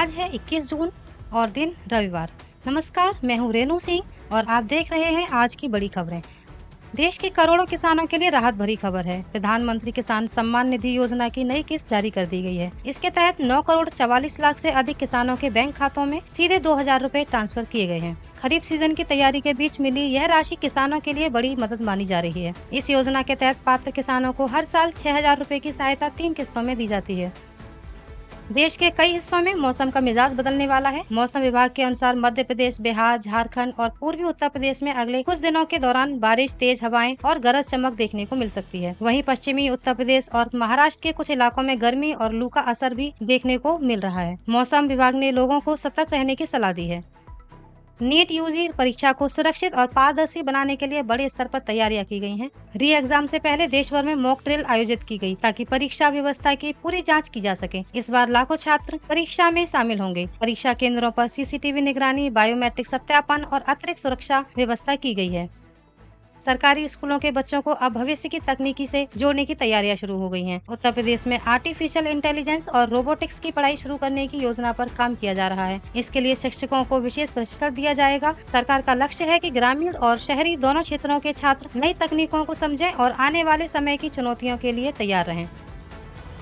आज है 21 जून और दिन रविवार। नमस्कार, मैं हूँ रेनू सिंह और आप देख रहे हैं आज की बड़ी खबरें। देश के करोड़ों किसानों के लिए राहत भरी खबर है। प्रधानमंत्री किसान सम्मान निधि योजना की नई किस्त जारी कर दी गई है। इसके तहत 9 करोड़ 44 लाख से अधिक किसानों के बैंक खातों में सीधे 2,000 रूपए ट्रांसफर किए गए हैं। खरीफ सीजन की तैयारी के बीच मिली यह राशि किसानों के लिए बड़ी मदद मानी जा रही है। इस योजना के तहत पात्र किसानों को हर साल 6,000 रूपए की सहायता 3 किस्तों में दी जाती है। देश के कई हिस्सों में मौसम का मिजाज बदलने वाला है। मौसम विभाग के अनुसार मध्य प्रदेश, बिहार, झारखंड और पूर्वी उत्तर प्रदेश में अगले कुछ दिनों के दौरान बारिश, तेज हवाएं और गरज चमक देखने को मिल सकती है। वहीं पश्चिमी उत्तर प्रदेश और महाराष्ट्र के कुछ इलाकों में गर्मी और लू का असर भी देखने को मिल रहा है। मौसम विभाग ने लोगों को सतर्क रहने की सलाह दी है। नीट यूजी परीक्षा को सुरक्षित और पारदर्शी बनाने के लिए बड़े स्तर पर तैयारियां की गई हैं। री एग्जाम से पहले देश भर में मॉक ड्रिल आयोजित की गई ताकि परीक्षा व्यवस्था की पूरी जांच की जा सके। इस बार लाखों छात्र परीक्षा में शामिल होंगे। परीक्षा केंद्रों पर सीसीटीवी निगरानी, बायोमेट्रिक सत्यापन और अतिरिक्त सुरक्षा व्यवस्था की गई है। सरकारी स्कूलों के बच्चों को अब भविष्य की तकनीकी से जोड़ने की तैयारियां शुरू हो गई हैं। उत्तर प्रदेश में आर्टिफिशियल इंटेलिजेंस और रोबोटिक्स की पढ़ाई शुरू करने की योजना पर काम किया जा रहा है। इसके लिए शिक्षकों को विशेष प्रशिक्षण दिया जाएगा। सरकार का लक्ष्य है कि ग्रामीण और शहरी दोनों क्षेत्रों के छात्र नई तकनीकों को समझें और आने वाले समय की चुनौतियों के लिए तैयार रहें।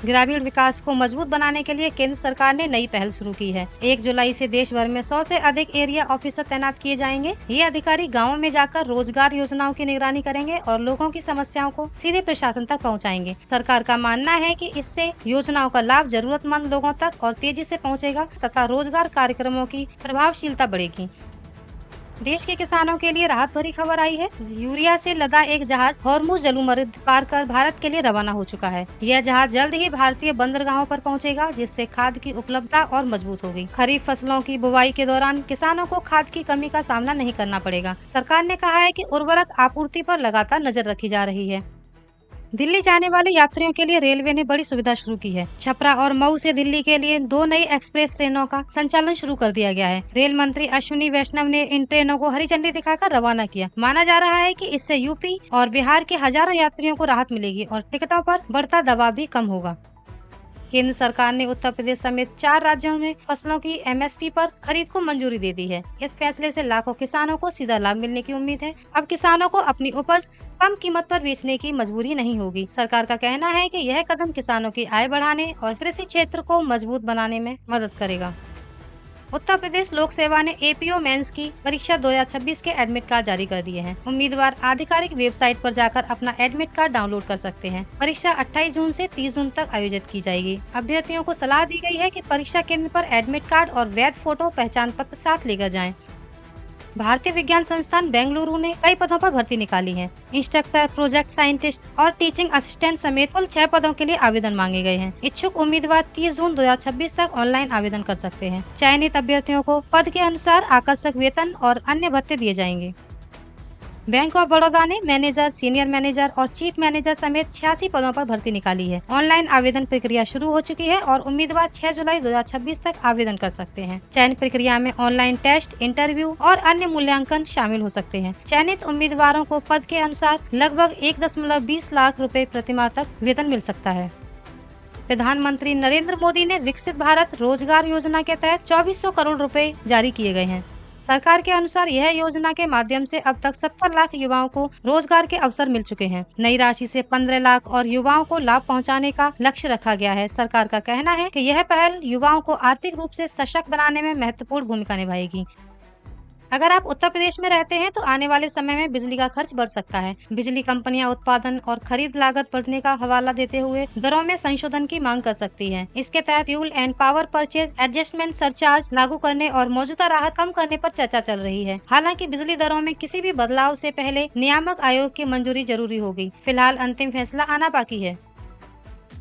ग्रामीण विकास को मजबूत बनाने के लिए केंद्र सरकार ने नई पहल शुरू की है। 1 जुलाई से देश भर में 100 से अधिक एरिया ऑफिसर तैनात किए जाएंगे। ये अधिकारी गाँवों में जाकर रोजगार योजनाओं की निगरानी करेंगे और लोगों की समस्याओं को सीधे प्रशासन तक पहुंचाएंगे। सरकार का मानना है कि इससे योजनाओं का लाभ जरूरतमंद लोगों तक और तेजी से पहुंचेगा तथा रोजगार कार्यक्रमों की प्रभावशीलता बढ़ेगी। देश के किसानों के लिए राहत भरी खबर आई है। यूरिया से लदा एक जहाज हॉर्मुज जलमर्द पार कर भारत के लिए रवाना हो चुका है। यह जहाज जल्द ही भारतीय बंदरगाहों पर पहुंचेगा, जिससे खाद की उपलब्धता और मजबूत होगी। खरीफ फसलों की बुवाई के दौरान किसानों को खाद की कमी का सामना नहीं करना पड़ेगा। सरकार ने कहा है कि उर्वरक आपूर्ति पर लगातार नजर रखी जा रही है। दिल्ली जाने वाले यात्रियों के लिए रेलवे ने बड़ी सुविधा शुरू की है। छपरा और मऊ से दिल्ली के लिए 2 नई एक्सप्रेस ट्रेनों का संचालन शुरू कर दिया गया है। रेल मंत्री अश्विनी वैष्णव ने इन ट्रेनों को हरी झंडी दिखाकर रवाना किया। माना जा रहा है कि इससे यूपी और बिहार के हजारों यात्रियों को राहत मिलेगी और टिकटों पर बढ़ता दबाव भी कम होगा। केंद्र सरकार ने उत्तर प्रदेश समेत 4 राज्यों में फसलों की एमएसपी पर खरीद को मंजूरी दे दी है। इस फैसले से लाखों किसानों को सीधा लाभ मिलने की उम्मीद है। अब किसानों को अपनी उपज कम कीमत पर बेचने की मजबूरी नहीं होगी। सरकार का कहना है कि यह कदम किसानों की आय बढ़ाने और कृषि क्षेत्र को मजबूत बनाने में मदद करेगा। उत्तर प्रदेश लोक सेवा ने एपीओ मेंस की परीक्षा 2026 के एडमिट कार्ड जारी कर दिए हैं। उम्मीदवार आधिकारिक वेबसाइट पर जाकर अपना एडमिट कार्ड डाउनलोड कर सकते हैं। परीक्षा 28 जून से 30 जून तक आयोजित की जाएगी। अभ्यर्थियों को सलाह दी गई है कि परीक्षा केंद्र पर एडमिट कार्ड और वैध फोटो पहचान पत्र साथ लेकर जाएं। भारतीय विज्ञान संस्थान बेंगलुरु ने कई पदों पर भर्ती निकाली है। इंस्ट्रक्टर, प्रोजेक्ट साइंटिस्ट और टीचिंग असिस्टेंट समेत कुल 6 पदों के लिए आवेदन मांगे गए हैं। इच्छुक उम्मीदवार 30 जून 2026 तक ऑनलाइन आवेदन कर सकते हैं। चयनित अभ्यर्थियों को पद के अनुसार आकर्षक वेतन और अन्य भत्ते दिए जाएंगे। बैंक ऑफ बड़ौदा ने मैनेजर, सीनियर मैनेजर और चीफ मैनेजर समेत 86 पदों पर भर्ती निकाली है। ऑनलाइन आवेदन प्रक्रिया शुरू हो चुकी है और उम्मीदवार 6 जुलाई 2026 तक आवेदन कर सकते हैं। चयन प्रक्रिया में ऑनलाइन टेस्ट, इंटरव्यू और अन्य मूल्यांकन शामिल हो सकते हैं। चयनित उम्मीदवारों को पद के अनुसार लगभग 1.20 लाख रुपए प्रतिमाह तक वेतन मिल सकता है। प्रधानमंत्री नरेंद्र मोदी ने विकसित भारत रोजगार योजना के तहत 2400 करोड़ रुपए जारी किए गए हैं। सरकार के अनुसार यह योजना के माध्यम से अब तक 70 लाख युवाओं को रोजगार के अवसर मिल चुके हैं। नई राशि से 15 लाख और युवाओं को लाभ पहुंचाने का लक्ष्य रखा गया है। सरकार का कहना है कि यह पहल युवाओं को आर्थिक रूप से सशक्त बनाने में महत्वपूर्ण भूमिका निभाएगी। अगर आप उत्तर प्रदेश में रहते हैं तो आने वाले समय में बिजली का खर्च बढ़ सकता है। बिजली कंपनियां उत्पादन और खरीद लागत बढ़ने का हवाला देते हुए दरों में संशोधन की मांग कर सकती हैं। इसके तहत fuel and power purchase adjustment surcharge लागू करने और मौजूदा राहत कम करने पर चर्चा चल रही है। हालांकि बिजली दरों में किसी भी बदलाव से पहले नियामक आयोग की मंजूरी जरूरी होगी। फिलहाल अंतिम फैसला आना बाकी है।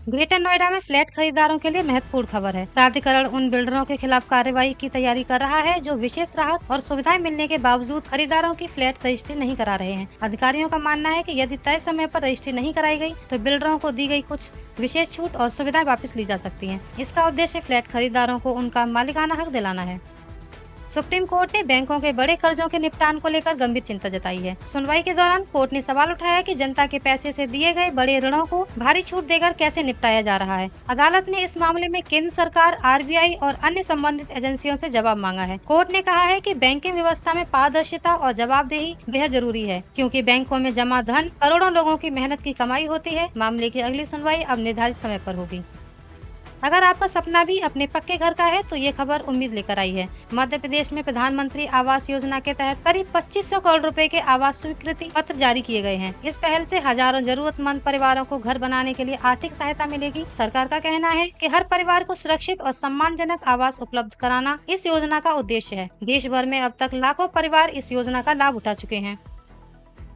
ग्रेटर नोएडा में फ्लैट खरीदारों के लिए महत्वपूर्ण खबर है। प्राधिकरण उन बिल्डरों के खिलाफ कार्रवाई की तैयारी कर रहा है जो विशेष राहत और सुविधाएं मिलने के बावजूद खरीदारों की फ्लैट रजिस्ट्री नहीं करा रहे हैं। अधिकारियों का मानना है कि यदि तय समय पर रजिस्ट्री नहीं कराई गई तो बिल्डरों को दी गई कुछ विशेष छूट और सुविधाएं वापस ली जा सकती हैं। इसका उद्देश्य फ्लैट खरीदारों को उनका मालिकाना हक दिलाना है। सुप्रीम कोर्ट ने बैंकों के बड़े कर्जों के निपटान को लेकर गंभीर चिंता जताई है। सुनवाई के दौरान कोर्ट ने सवाल उठाया कि जनता के पैसे से दिए गए बड़े ऋणों को भारी छूट देकर कैसे निपटाया जा रहा है। अदालत ने इस मामले में केंद्र सरकार, आरबीआई और अन्य संबंधित एजेंसियों से जवाब मांगा है। कोर्ट ने कहा है कि बैंकिंग व्यवस्था में पारदर्शिता और जवाबदेही बेहद जरूरी है, क्योंकि बैंकों में जमा धन करोड़ों लोगों की मेहनत की कमाई होती है। मामले की अगली सुनवाई अब निर्धारित समय पर होगी। अगर आपका सपना भी अपने पक्के घर का है तो ये खबर उम्मीद लेकर आई है। मध्य प्रदेश में प्रधानमंत्री आवास योजना के तहत करीब 2500 करोड़ रुपए के आवास स्वीकृति पत्र जारी किए गए हैं। इस पहल से हजारों जरूरतमंद परिवारों को घर बनाने के लिए आर्थिक सहायता मिलेगी। सरकार का कहना है कि हर परिवार को सुरक्षित और सम्मानजनक आवास उपलब्ध कराना इस योजना का उद्देश्य है। देश भर में अब तक लाखों परिवार इस योजना का लाभ उठा चुके हैं।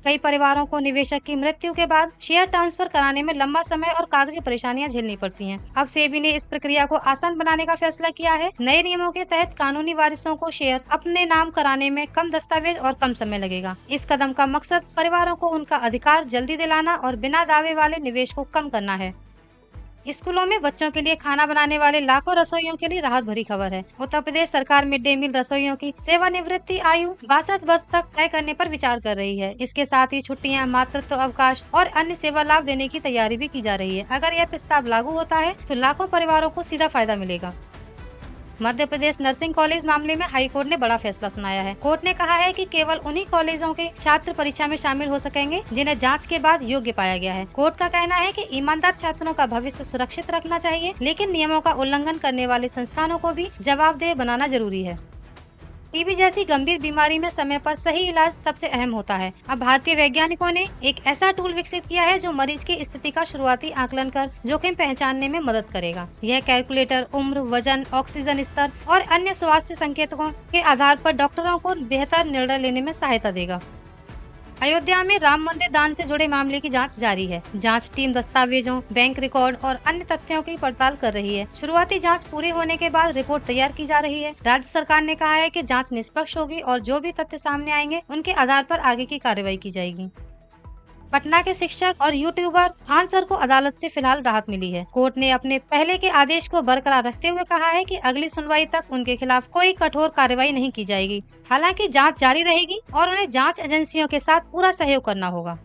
कई परिवारों को निवेशक की मृत्यु के बाद शेयर ट्रांसफर कराने में लंबा समय और कागजी परेशानियां झेलनी पड़ती हैं। अब सेबी ने इस प्रक्रिया को आसान बनाने का फैसला किया है। नए नियमों के तहत कानूनी वारिसों को शेयर अपने नाम कराने में कम दस्तावेज और कम समय लगेगा। इस कदम का मकसद परिवारों को उनका अधिकार जल्दी दिलाना और बिना दावे वाले निवेश को कम करना है। स्कूलों में बच्चों के लिए खाना बनाने वाले लाखों रसोइयों के लिए राहत भरी खबर है। उत्तर प्रदेश सरकार मिड डे मील रसोइयों की सेवानिवृत्ति आयु 62 वर्ष तक तय करने पर विचार कर रही है। इसके साथ ही छुट्टियां, मातृत्व अवकाश और अन्य सेवा लाभ देने की तैयारी भी की जा रही है। अगर यह प्रस्ताव लागू होता है तो लाखों परिवारों को सीधा फायदा मिलेगा। मध्य प्रदेश नर्सिंग कॉलेज मामले में हाई कोर्ट ने बड़ा फैसला सुनाया है। कोर्ट ने कहा है कि केवल उन्हीं कॉलेजों के छात्र परीक्षा में शामिल हो सकेंगे जिन्हें जांच के बाद योग्य पाया गया है। कोर्ट का कहना है कि ईमानदार छात्रों का भविष्य सुरक्षित रखना चाहिए, लेकिन नियमों का उल्लंघन करने वाले संस्थानों को भी जवाबदेह बनाना जरूरी है। टीबी जैसी गंभीर बीमारी में समय पर सही इलाज सबसे अहम होता है। अब भारतीय वैज्ञानिकों ने एक ऐसा टूल विकसित किया है जो मरीज की स्थिति का शुरुआती आकलन कर जोखिम पहचानने में मदद करेगा। यह कैलकुलेटर उम्र, वजन, ऑक्सीजन स्तर और अन्य स्वास्थ्य संकेतकों के आधार पर डॉक्टरों को बेहतर निर्णय लेने में सहायता देगा। अयोध्या में राम मंदिर दान से जुड़े मामले की जांच जारी है। जांच टीम दस्तावेजों, बैंक रिकॉर्ड और अन्य तथ्यों की पड़ताल कर रही है। शुरुआती जांच पूरी होने के बाद रिपोर्ट तैयार की जा रही है। राज्य सरकार ने कहा है कि जांच निष्पक्ष होगी और जो भी तथ्य सामने आएंगे उनके आधार पर आगे की कार्रवाई की जाएगी। पटना के शिक्षक और यूट्यूबर खान सर को अदालत से फिलहाल राहत मिली है। कोर्ट ने अपने पहले के आदेश को बरकरार रखते हुए कहा है कि अगली सुनवाई तक उनके खिलाफ कोई कठोर कार्रवाई नहीं की जाएगी। हालांकि जांच जारी रहेगी और उन्हें जांच एजेंसियों के साथ पूरा सहयोग करना होगा।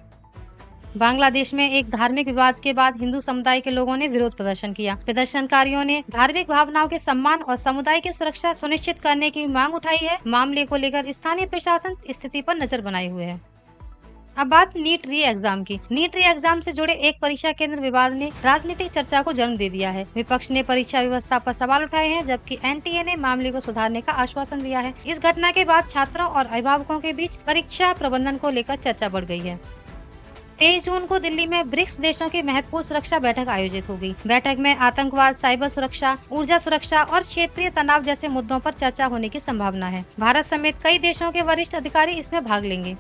बांग्लादेश में एक धार्मिक विवाद के बाद हिंदू समुदाय के लोगों ने विरोध प्रदर्शन किया। प्रदर्शनकारियों ने धार्मिक भावनाओं के सम्मान और समुदाय की सुरक्षा सुनिश्चित करने की मांग उठाई है। मामले को लेकर स्थानीय प्रशासन स्थिति पर नजर बनाए हुए है। अब बात नीट री एग्जाम की। नीट री एग्जाम से जुड़े एक परीक्षा केंद्र विवाद ने राजनीतिक चर्चा को जन्म दे दिया है। विपक्ष ने परीक्षा व्यवस्था पर सवाल उठाए हैं, जबकि एनटीए ने मामले को सुधारने का आश्वासन दिया है। इस घटना के बाद छात्रों और अभिभावकों के बीच परीक्षा प्रबंधन को लेकर चर्चा बढ़ गई है। 23 जून को दिल्ली में ब्रिक्स देशों की महत्वपूर्ण सुरक्षा बैठक आयोजित होगी। बैठक में आतंकवाद, साइबर सुरक्षा, ऊर्जा सुरक्षा और क्षेत्रीय तनाव जैसे मुद्दों पर चर्चा होने की संभावना है। भारत समेत कई देशों के वरिष्ठ अधिकारी इसमें भाग लेंगे।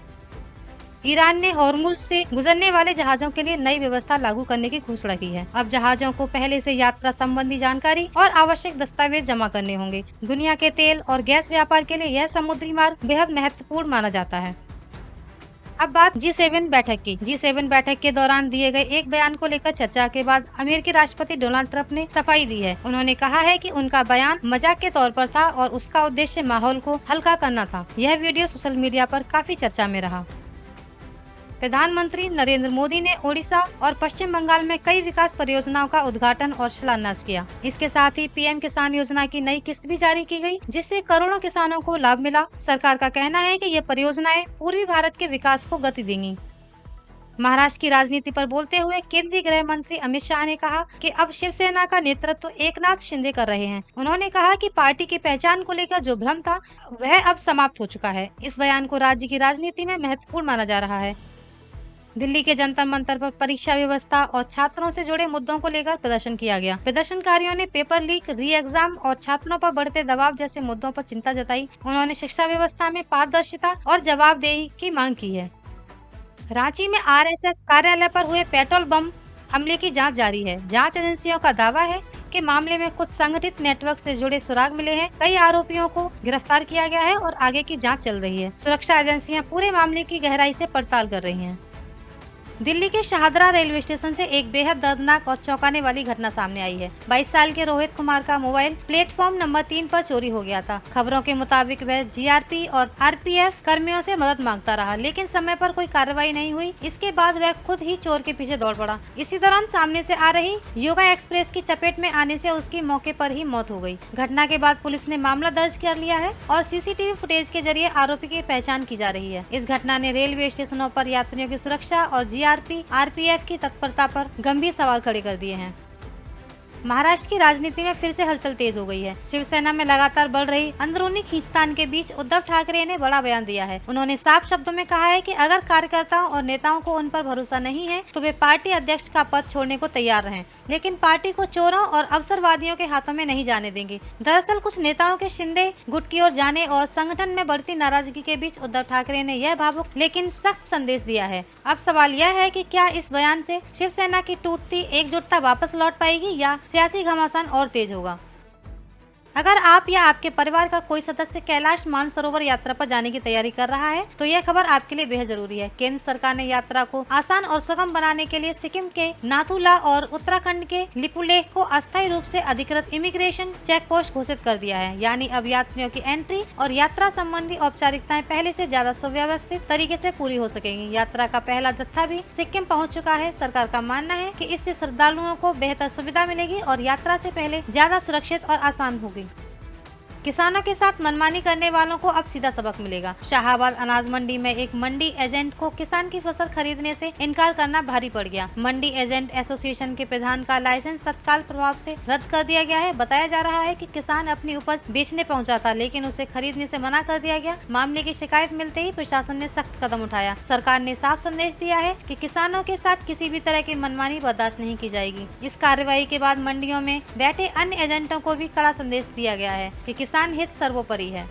ईरान ने हॉर्मुज से गुजरने वाले जहाजों के लिए नई व्यवस्था लागू करने की घोषणा की है। अब जहाजों को पहले से यात्रा संबंधी जानकारी और आवश्यक दस्तावेज जमा करने होंगे। दुनिया के तेल और गैस व्यापार के लिए यह समुद्री मार्ग बेहद महत्वपूर्ण माना जाता है। अब बात G7 बैठक की। G7 बैठक के दौरान दिए गए एक बयान को लेकर चर्चा के बाद अमेरिकी राष्ट्रपति डोनाल्ड ट्रंप ने सफाई दी है। उन्होंने कहा है कि उनका बयान मजाक के तौर पर था और उसका उद्देश्य माहौल को हल्का करना था। यह वीडियो सोशल मीडिया पर काफी चर्चा में रहा। प्रधानमंत्री नरेंद्र मोदी ने ओडिशा और पश्चिम बंगाल में कई विकास परियोजनाओं का उद्घाटन और शिलान्यास किया। इसके साथ ही पीएम किसान योजना की नई किस्त भी जारी की गई, जिससे करोड़ों किसानों को लाभ मिला। सरकार का कहना है कि ये परियोजनाएं पूर्वी भारत के विकास को गति देंगी। महाराष्ट्र की राजनीति पर बोलते हुए केंद्रीय गृह मंत्री अमित शाह ने कहा कि अब शिवसेना का नेतृत्व एकनाथ शिंदे कर रहे हैं। उन्होंने कहा कि पार्टी की पहचान को लेकर जो भ्रम था वह अब समाप्त हो चुका है। इस बयान को राज्य की राजनीति में महत्वपूर्ण माना जा रहा है। दिल्ली के जंतर मंतर पर परीक्षा व्यवस्था और छात्रों से जुड़े मुद्दों को लेकर प्रदर्शन किया गया। प्रदर्शनकारियों ने पेपर लीक, री एग्जाम और छात्रों पर बढ़ते दबाव जैसे मुद्दों पर चिंता जताई। उन्होंने शिक्षा व्यवस्था में पारदर्शिता और जवाबदेही की मांग की है। रांची में आरएसएस कार्यालय पर हुए पेट्रोल बम हमले की जांच जारी है। जांच एजेंसियों का दावा है कि मामले में कुछ संगठित नेटवर्क से जुड़े सुराग मिले हैं। कई आरोपियों को गिरफ्तार किया गया है और आगे की जांच चल रही है। सुरक्षा एजेंसियां पूरे मामले की गहराई से पड़ताल कर रही हैं। दिल्ली के शाहदरा रेलवे स्टेशन से एक बेहद दर्दनाक और चौंकाने वाली घटना सामने आई है। 22 साल के रोहित कुमार का मोबाइल प्लेटफॉर्म नंबर 3 पर चोरी हो गया था। खबरों के मुताबिक वह जीआरपी और आरपीएफ कर्मियों से मदद मांगता रहा, लेकिन समय पर कोई कार्रवाई नहीं हुई। इसके बाद वह खुद ही चोर के पीछे दौड़ पड़ा। इसी दौरान सामने से आ रही योगा एक्सप्रेस की चपेट में आने से उसकी मौके पर ही मौत हो गई। घटना के बाद पुलिस ने मामला दर्ज कर लिया है और सीसीटीवी फुटेज के जरिए आरोपी की पहचान की जा रही है। इस घटना ने रेलवे स्टेशनों पर यात्रियों की सुरक्षा और जीआरपी आरपीएफ की तत्परता पर गंभीर सवाल खड़े कर दिए हैं। महाराष्ट्र की राजनीति में फिर से हलचल तेज हो गई है। शिवसेना में लगातार बढ़ रही अंदरूनी खींचतान के बीच उद्धव ठाकरे ने बड़ा बयान दिया है। उन्होंने साफ शब्दों में कहा है कि अगर कार्यकर्ताओं और नेताओं को उन पर भरोसा नहीं है तो वे पार्टी अध्यक्ष का पद छोड़ने को तैयार रहें, लेकिन पार्टी को चोरों और अवसरवादियों के हाथों में नहीं जाने देंगे। दरअसल कुछ नेताओं के शिंदे गुट की ओर जाने और संगठन में बढ़ती नाराजगी के बीच उद्धव ठाकरे ने यह भावुक लेकिन सख्त संदेश दिया है। अब सवाल यह है कि क्या इस बयान से शिवसेना की टूटती एकजुटता वापस लौट पाएगी या सियासी घमासान और तेज होगा। अगर आप या आपके परिवार का कोई सदस्य कैलाश मानसरोवर यात्रा पर जाने की तैयारी कर रहा है तो यह खबर आपके लिए बेहद जरूरी है। केंद्र सरकार ने यात्रा को आसान और सुगम बनाने के लिए सिक्किम के नाथुला और उत्तराखंड के लिपुलेख को अस्थायी रूप से अधिकृत इमिग्रेशन चेक पोस्ट घोषित कर दिया है। यानी अब यात्रियों की एंट्री और यात्रा संबंधी औपचारिकताएं पहले से ज्यादा सुव्यवस्थित तरीके से पूरी हो सकेंगी। यात्रा का पहला जत्था भी सिक्किम पहुँच चुका है। सरकार का मानना है कि इससे श्रद्धालुओं को बेहतर सुविधा मिलेगी और यात्रा से पहले ज्यादा सुरक्षित और आसान होगी। किसानों के साथ मनमानी करने वालों को अब सीधा सबक मिलेगा। शाहाबाद अनाज मंडी में एक मंडी एजेंट को किसान की फसल खरीदने से इनकार करना भारी पड़ गया। मंडी एजेंट एसोसिएशन के प्रधान का लाइसेंस तत्काल प्रभाव से रद्द कर दिया गया है। बताया जा रहा है कि किसान अपनी उपज बेचने पहुंचा था, लेकिन उसे खरीदने से मना कर दिया गया। मामले की शिकायत मिलते ही प्रशासन ने सख्त कदम उठाया। सरकार ने साफ संदेश दिया है कि किसानों के साथ किसी भी तरह की मनमानी बर्दाश्त नहीं की जाएगी। इस कार्रवाई के बाद मंडियों में बैठे अन्य एजेंटों को भी कड़ा संदेश दिया गया है कि किसान हित सर्वोपरि है।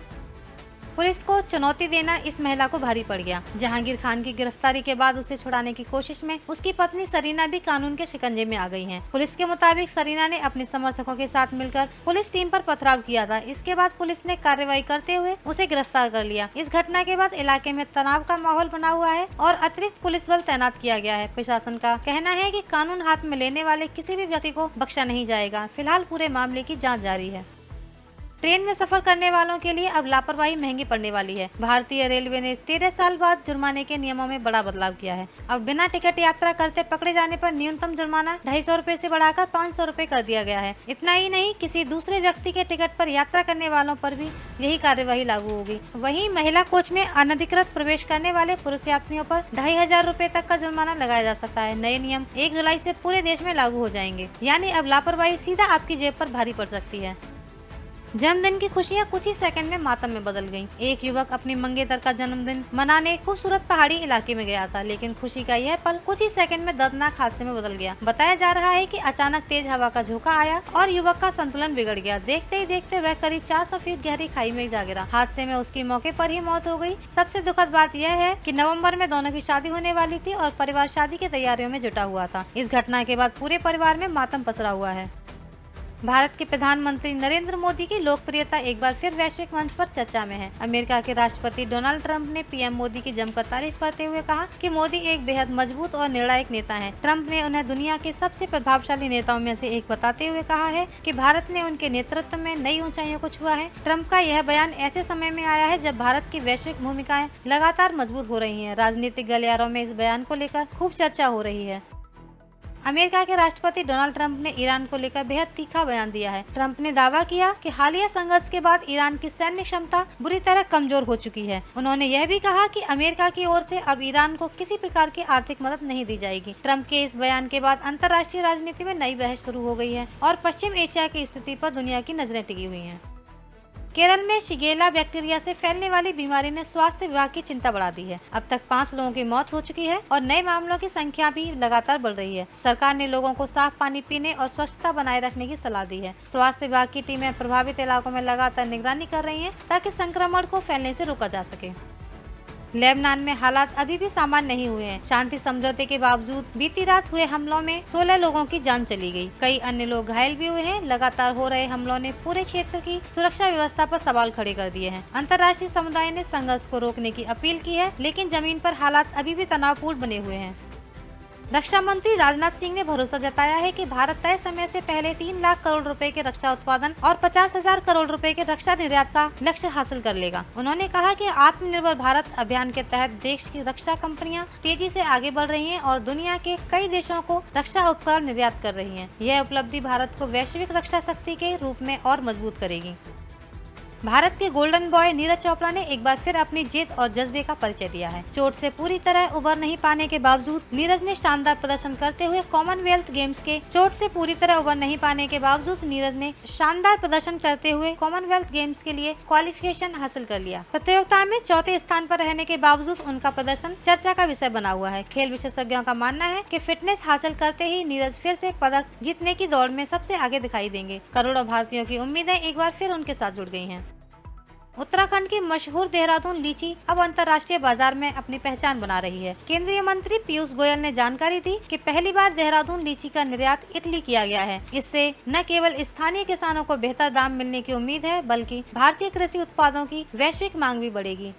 पुलिस को चुनौती देना इस महिला को भारी पड़ गया। जहांगीर खान की गिरफ्तारी के बाद उसे छुड़ाने की कोशिश में उसकी पत्नी सरीना भी कानून के शिकंजे में आ गई हैं। पुलिस के मुताबिक सरीना ने अपने समर्थकों के साथ मिलकर पुलिस टीम पर पथराव किया था। इसके बाद पुलिस ने कार्रवाई करते हुए उसे गिरफ्तार कर लिया। इस घटना के बाद इलाके में तनाव का माहौल बना हुआ है और अतिरिक्त पुलिस बल तैनात किया गया है। प्रशासन का कहना है कि कानून हाथ में लेने वाले किसी भी व्यक्ति को बख्शा नहीं जाएगा। फिलहाल पूरे मामले की जाँच जारी है। ट्रेन में सफर करने वालों के लिए अब लापरवाही महंगी पड़ने वाली है। भारतीय रेलवे ने 13 साल बाद जुर्माने के नियमों में बड़ा बदलाव किया है। अब बिना टिकट यात्रा करते पकड़े जाने पर न्यूनतम जुर्माना 250 रुपए से बढ़ाकर 500 रुपए कर दिया गया है। इतना ही नहीं, किसी दूसरे व्यक्ति के टिकट पर यात्रा करने वालों पर भी यही कार्यवाही लागू होगी। वहीं महिला कोच में अनधिकृत प्रवेश करने वाले पुरुष यात्रियों पर 2500 रुपए तक का जुर्माना लगाया जा सकता है। नए नियम 1 जुलाई से पूरे देश में लागू हो जाएंगे। यानी अब लापरवाही सीधा आपकी जेब पर भारी पड़ सकती है। जन्मदिन की खुशियां कुछ ही सेकंड में मातम में बदल गईं। एक युवक अपनी मंगेतर का जन्मदिन मनाने खूबसूरत पहाड़ी इलाके में गया था, लेकिन खुशी का यह पल कुछ ही सेकंड में दर्दनाक हादसे में बदल गया। बताया जा रहा है कि अचानक तेज हवा का झोंका आया और युवक का संतुलन बिगड़ गया। देखते ही देखते वह करीब 400 फीट गहरी खाई में जा गिरा। हादसे में उसकी मौके पर ही मौत हो गई। सबसे दुखद बात यह है कि नवम्बर में दोनों की शादी होने वाली थी और परिवार शादी की तैयारियों में जुटा हुआ था। इस घटना के बाद पूरे परिवार में मातम पसरा हुआ है। भारत के प्रधानमंत्री नरेंद्र मोदी की लोकप्रियता एक बार फिर वैश्विक मंच पर चर्चा में है। अमेरिका के राष्ट्रपति डोनाल्ड ट्रंप ने पीएम मोदी की जमकर तारीफ करते हुए कहा कि मोदी एक बेहद मजबूत और निर्णायक नेता हैं। ट्रंप ने उन्हें दुनिया के सबसे प्रभावशाली नेताओं में से एक बताते हुए कहा है कि भारत ने उनके नेतृत्व में नई ऊंचाइयों को छुआ है। ट्रंप का यह बयान ऐसे समय में आया है जब भारत की वैश्विक भूमिकाएं लगातार मजबूत हो रही हैं। राजनीतिक गलियारों में इस बयान को लेकर खूब चर्चा हो रही है। अमेरिका के राष्ट्रपति डोनाल्ड ट्रंप ने ईरान को लेकर बेहद तीखा बयान दिया है। ट्रंप ने दावा किया कि हालिया संघर्ष के बाद ईरान की सैन्य क्षमता बुरी तरह कमजोर हो चुकी है। उन्होंने यह भी कहा कि अमेरिका की ओर से अब ईरान को किसी प्रकार की आर्थिक मदद नहीं दी जाएगी। ट्रंप के इस बयान के बाद अंतर्राष्ट्रीय राजनीति में नई बहस शुरू हो गई है और पश्चिम एशिया की स्थिति पर दुनिया की नजरें टिकी हुई हैं। केरल में शिगेला बैक्टीरिया से फैलने वाली बीमारी ने स्वास्थ्य विभाग की चिंता बढ़ा दी है। अब तक 5 लोगों की मौत हो चुकी है और नए मामलों की संख्या भी लगातार बढ़ रही है। सरकार ने लोगों को साफ पानी पीने और स्वच्छता बनाए रखने की सलाह दी है। स्वास्थ्य विभाग की टीमें प्रभावित इलाकों में लगातार निगरानी कर रही हैं ताकि संक्रमण को फैलने से रोका जा सके। लेबनान में हालात अभी भी सामान्य नहीं हुए हैं। शांति समझौते के बावजूद बीती रात हुए हमलों में 16 लोगों की जान चली गई। कई अन्य लोग घायल भी हुए हैं। लगातार हो रहे हमलों ने पूरे क्षेत्र की सुरक्षा व्यवस्था पर सवाल खड़े कर दिए हैं। अंतर्राष्ट्रीय समुदाय ने संघर्ष को रोकने की अपील की है, लेकिन जमीन पर हालात अभी भी तनावपूर्ण बने हुए हैं। रक्षा मंत्री राजनाथ सिंह ने भरोसा जताया है कि भारत तय समय से पहले 3 लाख करोड़ रुपए के रक्षा उत्पादन और 50,000 करोड़ रुपए के रक्षा निर्यात का लक्ष्य हासिल कर लेगा। उन्होंने कहा कि आत्मनिर्भर भारत अभियान के तहत देश की रक्षा कंपनियां तेजी से आगे बढ़ रही हैं और दुनिया के कई देशों को रक्षा उपकरण निर्यात कर रही हैं। यह उपलब्धि भारत को वैश्विक रक्षा शक्ति के रूप में और मजबूत करेगी। भारत के गोल्डन बॉय नीरज चोपड़ा ने एक बार फिर अपनी जिद और जज्बे का परिचय दिया है। चोट से पूरी तरह उबर नहीं पाने के बावजूद नीरज ने शानदार प्रदर्शन करते हुए कॉमनवेल्थ गेम्स के लिए क्वालिफिकेशन हासिल कर लिया। प्रतियोगिता में चौथे स्थान पर रहने के बावजूद उनका प्रदर्शन चर्चा का विषय बना हुआ है। खेल विशेषज्ञों का मानना है कि फिटनेस हासिल करते ही नीरज फिर से पदक जीतने की दौड़ में सबसे आगे दिखाई देंगे। करोड़ों भारतीयों की उम्मीदें एक बार फिर उनके साथ जुड़ गई हैं। उत्तराखंड की मशहूर देहरादून लीची अब अंतर्राष्ट्रीय बाजार में अपनी पहचान बना रही है। केंद्रीय मंत्री पीयूष गोयल ने जानकारी दी कि पहली बार देहरादून लीची का निर्यात इटली किया गया है। इससे न केवल स्थानीय किसानों को बेहतर दाम मिलने की उम्मीद है, बल्कि भारतीय कृषि उत्पादों की वैश्विक मांग भी बढ़ेगी।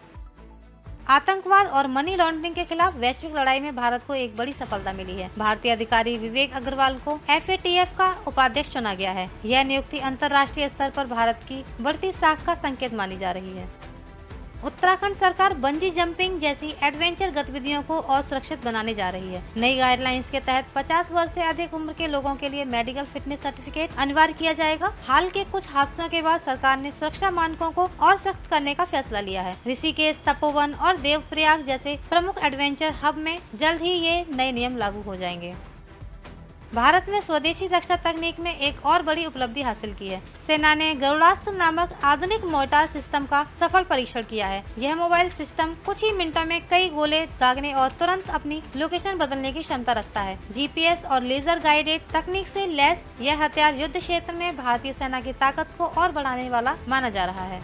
आतंकवाद और मनी लॉन्ड्रिंग के खिलाफ वैश्विक लड़ाई में भारत को एक बड़ी सफलता मिली है। भारतीय अधिकारी विवेक अग्रवाल को FATF का उपाध्यक्ष चुना गया है। यह नियुक्ति अंतर्राष्ट्रीय स्तर पर भारत की बढ़ती साख का संकेत मानी जा रही है। उत्तराखंड सरकार बंजी जंपिंग जैसी एडवेंचर गतिविधियों को और सुरक्षित बनाने जा रही है। नई गाइडलाइंस के तहत 50 वर्ष से अधिक उम्र के लोगों के लिए मेडिकल फिटनेस सर्टिफिकेट अनिवार्य किया जाएगा। हाल के कुछ हादसों के बाद सरकार ने सुरक्षा मानकों को और सख्त करने का फैसला लिया है। ऋषिकेश, तपोवन और देवप्रयाग जैसे प्रमुख एडवेंचर हब में जल्द ही ये नए नियम लागू हो जाएंगे। भारत ने स्वदेशी रक्षा तकनीक में एक और बड़ी उपलब्धि हासिल की है। सेना ने गरुड़ास्त्र नामक आधुनिक मोर्टार सिस्टम का सफल परीक्षण किया है। यह मोबाइल सिस्टम कुछ ही मिनटों में कई गोले दागने और तुरंत अपनी लोकेशन बदलने की क्षमता रखता है। GPS और लेजर गाइडेड तकनीक से लैस यह हथियार युद्ध क्षेत्र में भारतीय सेना की ताकत को और बढ़ाने वाला माना जा रहा है।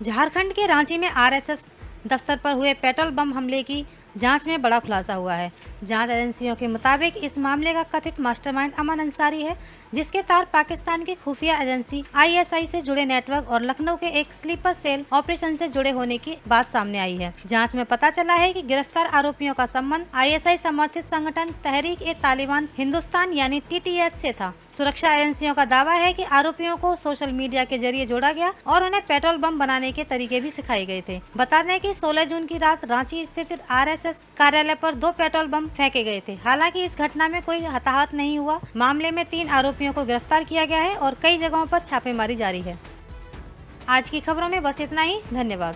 झारखंड के रांची में RSS दफ्तर पर हुए पेट्रोल बम हमले की जांच में बड़ा खुलासा हुआ है। जांच एजेंसियों के मुताबिक इस मामले का कथित मास्टरमाइंड अमन अंसारी है, जिसके तार पाकिस्तान की खुफिया एजेंसी ISI से जुड़े नेटवर्क और लखनऊ के एक स्लीपर सेल ऑपरेशन से जुड़े होने की बात सामने आई है। जांच में पता चला है कि गिरफ्तार आरोपियों का संबंध ISI समर्थित संगठन तहरीक-ए-तालिबान हिंदुस्तान यानी TTH से था। सुरक्षा एजेंसियों का दावा है कि आरोपियों को सोशल मीडिया के जरिए जोड़ा गया और उन्हें पेट्रोल बम बनाने के तरीके भी सिखाए गए थे। बता दें कि 16 जून की रात रांची स्थित RSS कार्यालय पर 2 पेट्रोल बम फेंके गए थे। हालांकि इस घटना में कोई हताहत नहीं हुआ। मामले में 3 आरोपियों को गिरफ्तार किया गया है और कई जगहों पर छापेमारी जारी है। आज की खबरों में बस इतना ही। धन्यवाद।